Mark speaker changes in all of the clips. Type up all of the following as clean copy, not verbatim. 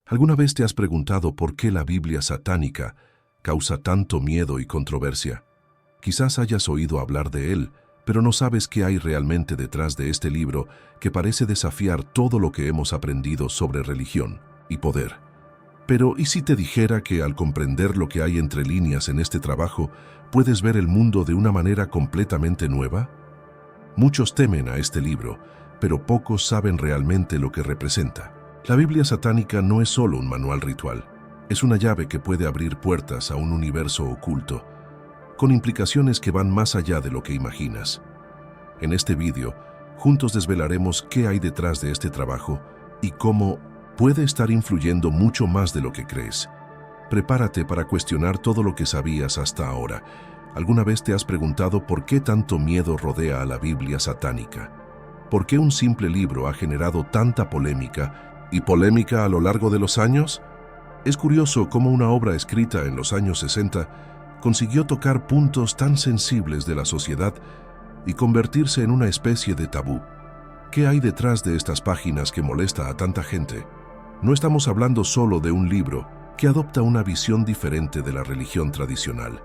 Speaker 1: ¿Alguna vez te has preguntado por qué la Biblia satánica causa tanto miedo y controversia? Quizás hayas oído hablar de él, pero no sabes qué hay realmente detrás de este libro que parece desafiar todo lo que hemos aprendido sobre religión y poder. Pero, ¿y si te dijera que al comprender lo que hay entre líneas en este trabajo, puedes ver el mundo de una manera completamente nueva? Muchos temen a este libro, pero pocos saben realmente lo que representa. La Biblia satánica no es solo un manual ritual, es una llave que puede abrir puertas a un universo oculto, con implicaciones que van más allá de lo que imaginas. En este vídeo, juntos desvelaremos qué hay detrás de este trabajo y cómo puede estar influyendo mucho más de lo que crees. Prepárate para cuestionar todo lo que sabías hasta ahora. ¿Alguna vez te has preguntado por qué tanto miedo rodea a la Biblia satánica? ¿Por qué un simple libro ha generado tanta polémica a lo largo de los años? Es curioso cómo una obra escrita en los años 60 consiguió tocar puntos tan sensibles de la sociedad y convertirse en una especie de tabú. ¿Qué hay detrás de estas páginas que molesta a tanta gente? No estamos hablando solo de un libro que adopta una visión diferente de la religión tradicional,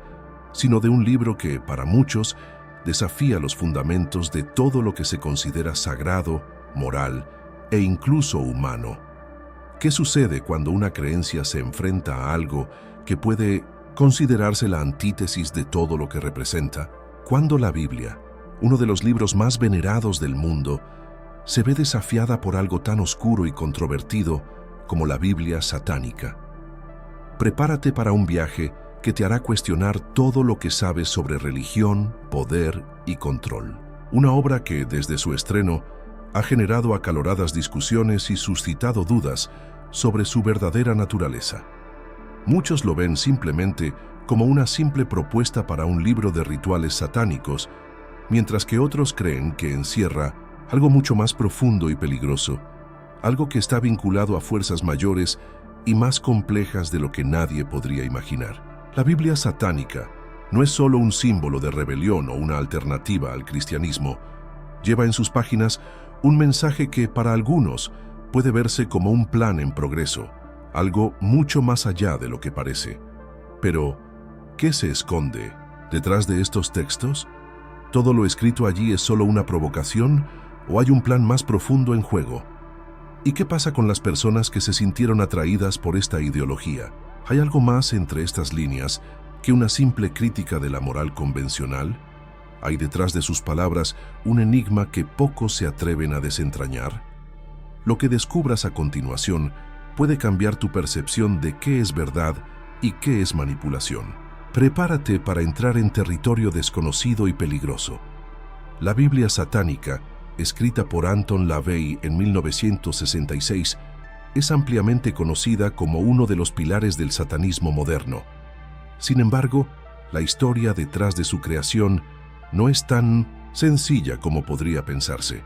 Speaker 1: sino de un libro que, para muchos, desafía los fundamentos de todo lo que se considera sagrado, moral e incluso humano. ¿Qué sucede cuando una creencia se enfrenta a algo que puede considerarse la antítesis de todo lo que representa? Cuando la Biblia, uno de los libros más venerados del mundo, se ve desafiada por algo tan oscuro y controvertido como la Biblia satánica. Prepárate para un viaje que te hará cuestionar todo lo que sabes sobre religión, poder y control. Una obra que, desde su estreno, ha generado acaloradas discusiones y suscitado dudas sobre su verdadera naturaleza. Muchos lo ven simplemente como una simple propuesta para un libro de rituales satánicos, mientras que otros creen que encierra algo mucho más profundo y peligroso, algo que está vinculado a fuerzas mayores y más complejas de lo que nadie podría imaginar. La Biblia satánica no es solo un símbolo de rebelión o una alternativa al cristianismo. Lleva en sus páginas un mensaje que para algunos puede verse como un plan en progreso, algo mucho más allá de lo que parece. Pero, ¿qué se esconde detrás de estos textos? ¿Todo lo escrito allí es solo una provocación o hay un plan más profundo en juego? ¿Y qué pasa con las personas que se sintieron atraídas por esta ideología? ¿Hay algo más entre estas líneas que una simple crítica de la moral convencional? ¿Hay detrás de sus palabras un enigma que pocos se atreven a desentrañar? Lo que descubras a continuación puede cambiar tu percepción de qué es verdad y qué es manipulación. Prepárate para entrar en territorio desconocido y peligroso. La Biblia satánica, escrita por Anton LaVey en 1966, es ampliamente conocida como uno de los pilares del satanismo moderno. Sin embargo, la historia detrás de su creación no es tan sencilla como podría pensarse.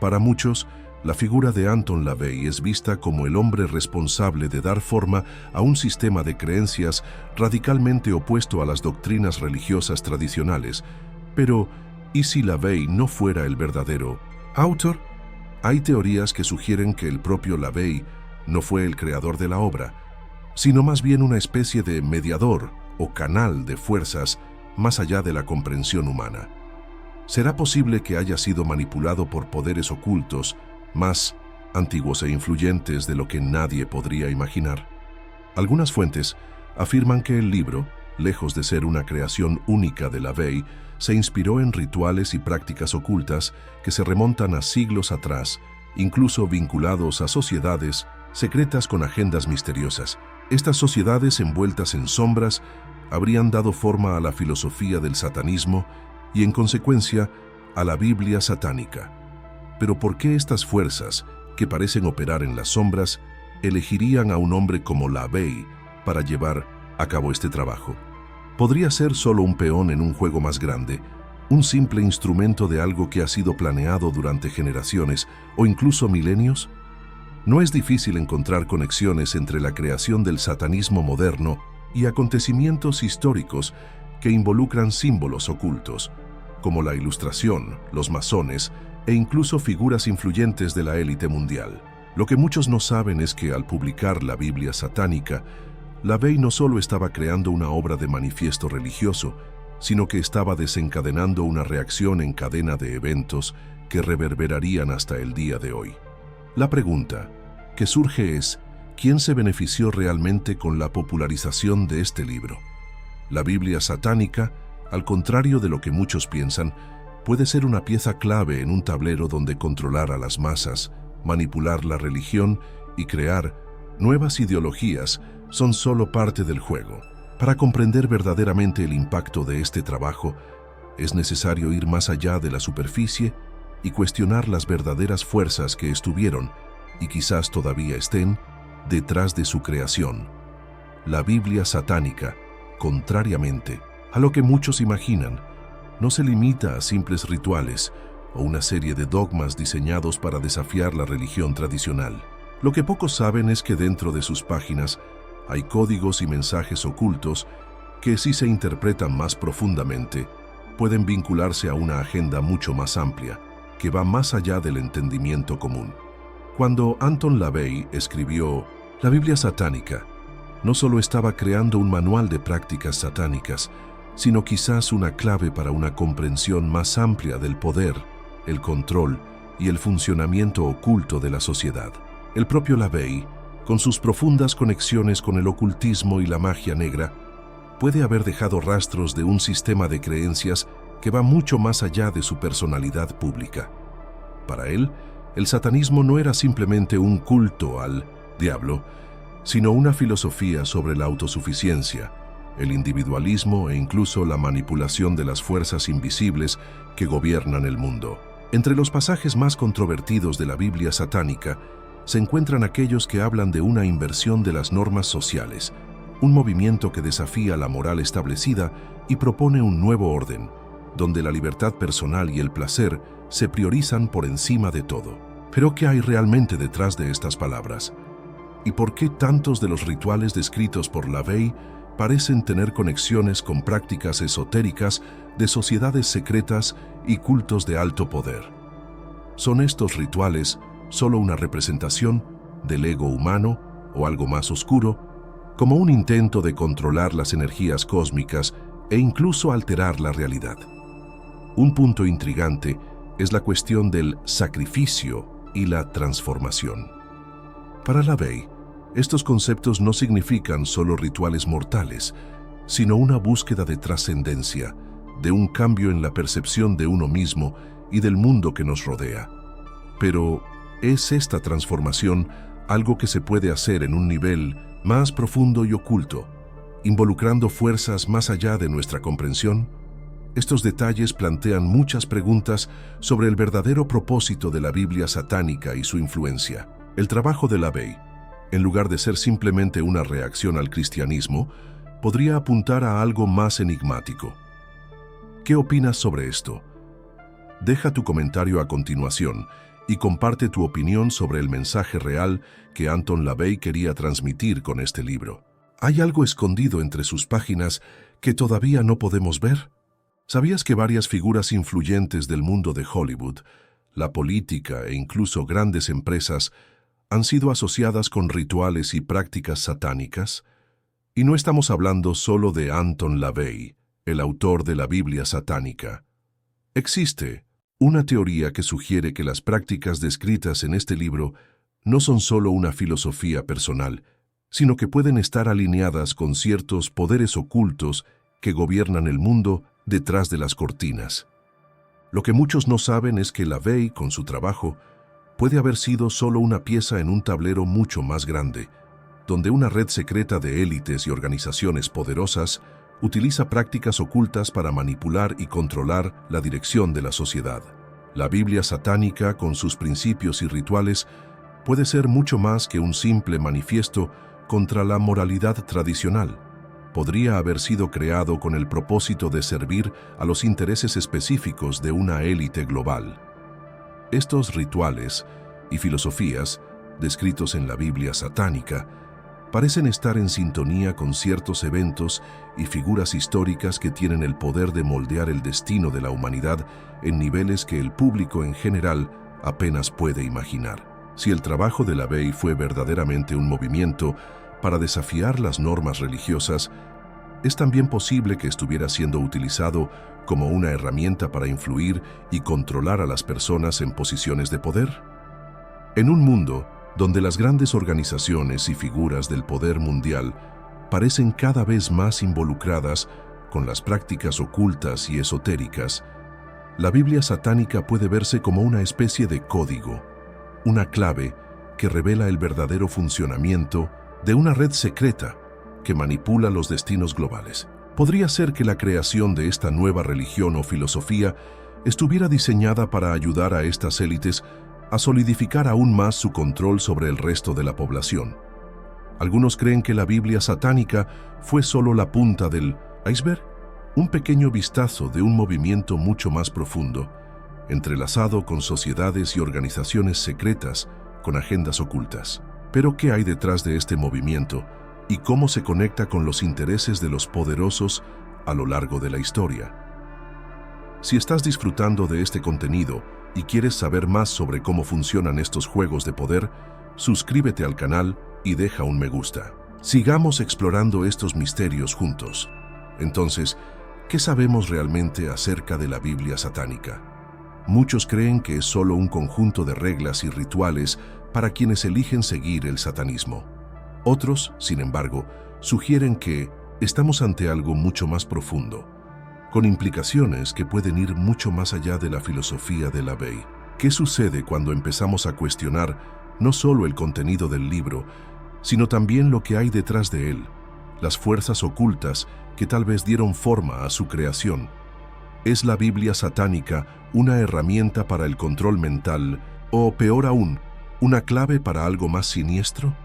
Speaker 1: Para muchos, la figura de Anton LaVey es vista como el hombre responsable de dar forma a un sistema de creencias radicalmente opuesto a las doctrinas religiosas tradicionales. Pero, ¿y si LaVey no fuera el verdadero autor? Hay teorías que sugieren que el propio LaVey no fue el creador de la obra, sino más bien una especie de mediador o canal de fuerzas más allá de la comprensión humana. ¿Será posible que haya sido manipulado por poderes ocultos más antiguos e influyentes de lo que nadie podría imaginar? Algunas fuentes afirman que el libro, lejos de ser una creación única de LaVey, se inspiró en rituales y prácticas ocultas que se remontan a siglos atrás, incluso vinculados a sociedades secretas con agendas misteriosas. Estas sociedades envueltas en sombras habrían dado forma a la filosofía del satanismo y, en consecuencia, a la Biblia satánica. Pero ¿por qué estas fuerzas, que parecen operar en las sombras, elegirían a un hombre como LaVey para llevar a cabo este trabajo? ¿Podría ser solo un peón en un juego más grande, un simple instrumento de algo que ha sido planeado durante generaciones o incluso milenios? No es difícil encontrar conexiones entre la creación del satanismo moderno y acontecimientos históricos que involucran símbolos ocultos, como la Ilustración, los masones e incluso figuras influyentes de la élite mundial. Lo que muchos no saben es que al publicar la Biblia satánica, LaVey no solo estaba creando una obra de manifiesto religioso, sino que estaba desencadenando una reacción en cadena de eventos que reverberarían hasta el día de hoy. La pregunta que surge es, ¿quién se benefició realmente con la popularización de este libro? La Biblia satánica, al contrario de lo que muchos piensan, puede ser una pieza clave en un tablero donde controlar a las masas, manipular la religión y crear nuevas ideologías son solo parte del juego. Para comprender verdaderamente el impacto de este trabajo, es necesario ir más allá de la superficie y cuestionar las verdaderas fuerzas que estuvieron, y quizás todavía estén, detrás de su creación. La Biblia satánica, contrariamente a lo que muchos imaginan, no se limita a simples rituales o una serie de dogmas diseñados para desafiar la religión tradicional. Lo que pocos saben es que dentro de sus páginas hay códigos y mensajes ocultos que, si se interpretan más profundamente, pueden vincularse a una agenda mucho más amplia, que va más allá del entendimiento común. Cuando Anton LaVey escribió la Biblia satánica, no solo estaba creando un manual de prácticas satánicas, sino quizás una clave para una comprensión más amplia del poder, el control y el funcionamiento oculto de la sociedad. El propio LaVey, con sus profundas conexiones con el ocultismo y la magia negra, puede haber dejado rastros de un sistema de creencias que va mucho más allá de su personalidad pública. Para él, el satanismo no era simplemente un culto al diablo, sino una filosofía sobre la autosuficiencia, el individualismo e incluso la manipulación de las fuerzas invisibles que gobiernan el mundo. Entre los pasajes más controvertidos de la Biblia satánica se encuentran aquellos que hablan de una inversión de las normas sociales, un movimiento que desafía la moral establecida y propone un nuevo orden, donde la libertad personal y el placer se priorizan por encima de todo. Pero ¿qué hay realmente detrás de estas palabras? ¿Y por qué tantos de los rituales descritos por LaVey parecen tener conexiones con prácticas esotéricas de sociedades secretas y cultos de alto poder? ¿Son estos rituales solo una representación del ego humano o algo más oscuro, como un intento de controlar las energías cósmicas e incluso alterar la realidad? Un punto intrigante es la cuestión del sacrificio y la transformación. Para LaVey, estos conceptos no significan solo rituales mortales, sino una búsqueda de trascendencia, de un cambio en la percepción de uno mismo y del mundo que nos rodea. Pero, ¿es esta transformación algo que se puede hacer en un nivel más profundo y oculto, involucrando fuerzas más allá de nuestra comprensión? Estos detalles plantean muchas preguntas sobre el verdadero propósito de la Biblia satánica y su influencia. El trabajo de LaVey, en lugar de ser simplemente una reacción al cristianismo, podría apuntar a algo más enigmático. ¿Qué opinas sobre esto? Deja tu comentario a continuación y comparte tu opinión sobre el mensaje real que Anton LaVey quería transmitir con este libro. ¿Hay algo escondido entre sus páginas que todavía no podemos ver? ¿Sabías que varias figuras influyentes del mundo de Hollywood, la política e incluso grandes empresas han sido asociadas con rituales y prácticas satánicas? Y no estamos hablando solo de Anton LaVey, el autor de la Biblia satánica. Existe una teoría que sugiere que las prácticas descritas en este libro no son solo una filosofía personal, sino que pueden estar alineadas con ciertos poderes ocultos que gobiernan el mundo detrás de las cortinas. Lo que muchos no saben es que LaVey, con su trabajo, puede haber sido solo una pieza en un tablero mucho más grande, donde una red secreta de élites y organizaciones poderosas utiliza prácticas ocultas para manipular y controlar la dirección de la sociedad. La Biblia satánica, con sus principios y rituales, puede ser mucho más que un simple manifiesto contra la moralidad tradicional. Podría haber sido creado con el propósito de servir a los intereses específicos de una élite global. Estos rituales y filosofías, descritos en la Biblia satánica, parecen estar en sintonía con ciertos eventos y figuras históricas que tienen el poder de moldear el destino de la humanidad en niveles que el público en general apenas puede imaginar. Si el trabajo de LaVey fue verdaderamente un movimiento para desafiar las normas religiosas, es también posible que estuviera siendo utilizado como una herramienta para influir y controlar a las personas en posiciones de poder. En un mundo donde las grandes organizaciones y figuras del poder mundial parecen cada vez más involucradas con las prácticas ocultas y esotéricas, la Biblia satánica puede verse como una especie de código, una clave que revela el verdadero funcionamiento de una red secreta que manipula los destinos globales. Podría ser que la creación de esta nueva religión o filosofía estuviera diseñada para ayudar a estas élites a solidificar aún más su control sobre el resto de la población. Algunos creen que la Biblia satánica fue solo la punta del iceberg, un pequeño vistazo de un movimiento mucho más profundo, entrelazado con sociedades y organizaciones secretas con agendas ocultas. Pero ¿qué hay detrás de este movimiento y cómo se conecta con los intereses de los poderosos a lo largo de la historia? Si estás disfrutando de este contenido y quieres saber más sobre cómo funcionan estos juegos de poder, suscríbete al canal y deja un me gusta. Sigamos explorando estos misterios juntos. Entonces, ¿qué sabemos realmente acerca de la Biblia satánica? Muchos creen que es solo un conjunto de reglas y rituales para quienes eligen seguir el satanismo. Otros, sin embargo, sugieren que estamos ante algo mucho más profundo, con implicaciones que pueden ir mucho más allá de la filosofía de LaVey. ¿Qué sucede cuando empezamos a cuestionar no solo el contenido del libro, sino también lo que hay detrás de él, las fuerzas ocultas que tal vez dieron forma a su creación? ¿Es la Biblia satánica una herramienta para el control mental o, peor aún, una clave para algo más siniestro?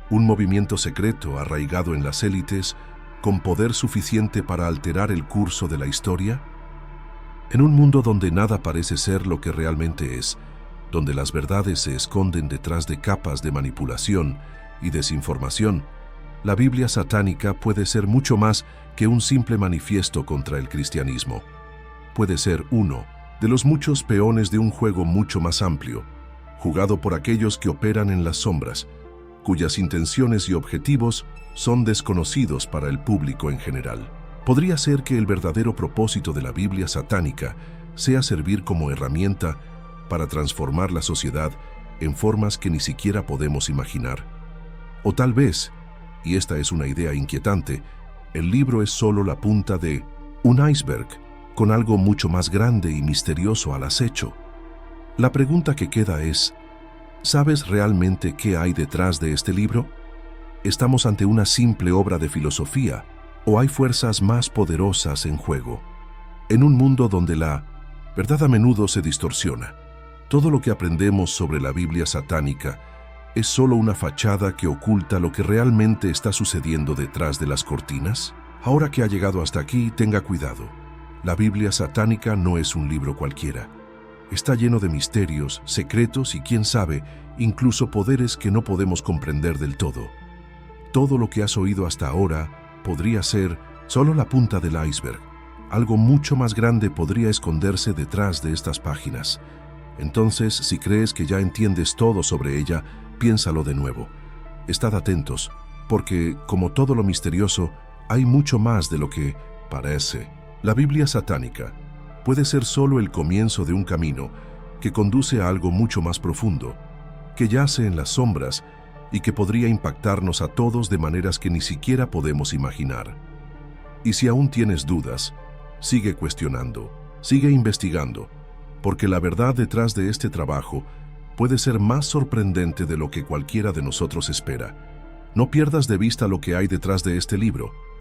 Speaker 1: ¿Un movimiento secreto arraigado en las élites con poder suficiente para alterar el curso de la historia? En un mundo donde nada parece ser lo que realmente es, donde las verdades se esconden detrás de capas de manipulación y desinformación, la Biblia satánica puede ser mucho más que un simple manifiesto contra el cristianismo. Puede ser uno de los muchos peones de un juego mucho más amplio, jugado por aquellos que operan en las sombras, cuyas intenciones y objetivos son desconocidos para el público en general. Podría ser que el verdadero propósito de la Biblia satánica sea servir como herramienta para transformar la sociedad en formas que ni siquiera podemos imaginar. O tal vez, y esta es una idea inquietante, el libro es solo la punta de un iceberg con algo mucho más grande y misterioso al acecho. La pregunta que queda es, ¿sabes realmente qué hay detrás de este libro? ¿Estamos ante una simple obra de filosofía o hay fuerzas más poderosas en juego? En un mundo donde la verdad a menudo se distorsiona, todo lo que aprendemos sobre la Biblia satánica es solo una fachada que oculta lo que realmente está sucediendo detrás de las cortinas. Ahora que ha llegado hasta aquí, tenga cuidado. La Biblia satánica no es un libro cualquiera. Está lleno de misterios, secretos y, quién sabe, incluso poderes que no podemos comprender del todo. Todo lo que has oído hasta ahora podría ser solo la punta del iceberg. Algo mucho más grande podría esconderse detrás de estas páginas. Entonces, si crees que ya entiendes todo sobre ella, piénsalo de nuevo. Estad atentos, porque, como todo lo misterioso, hay mucho más de lo que parece. La Biblia satánica puede ser solo el comienzo de un camino que conduce a algo mucho más profundo, que yace en las sombras y que podría impactarnos a todos de maneras que ni siquiera podemos imaginar. Y si aún tienes dudas, sigue cuestionando, sigue investigando, porque la verdad detrás de este trabajo puede ser más sorprendente de lo que cualquiera de nosotros espera. No pierdas de vista lo que hay detrás de este libro.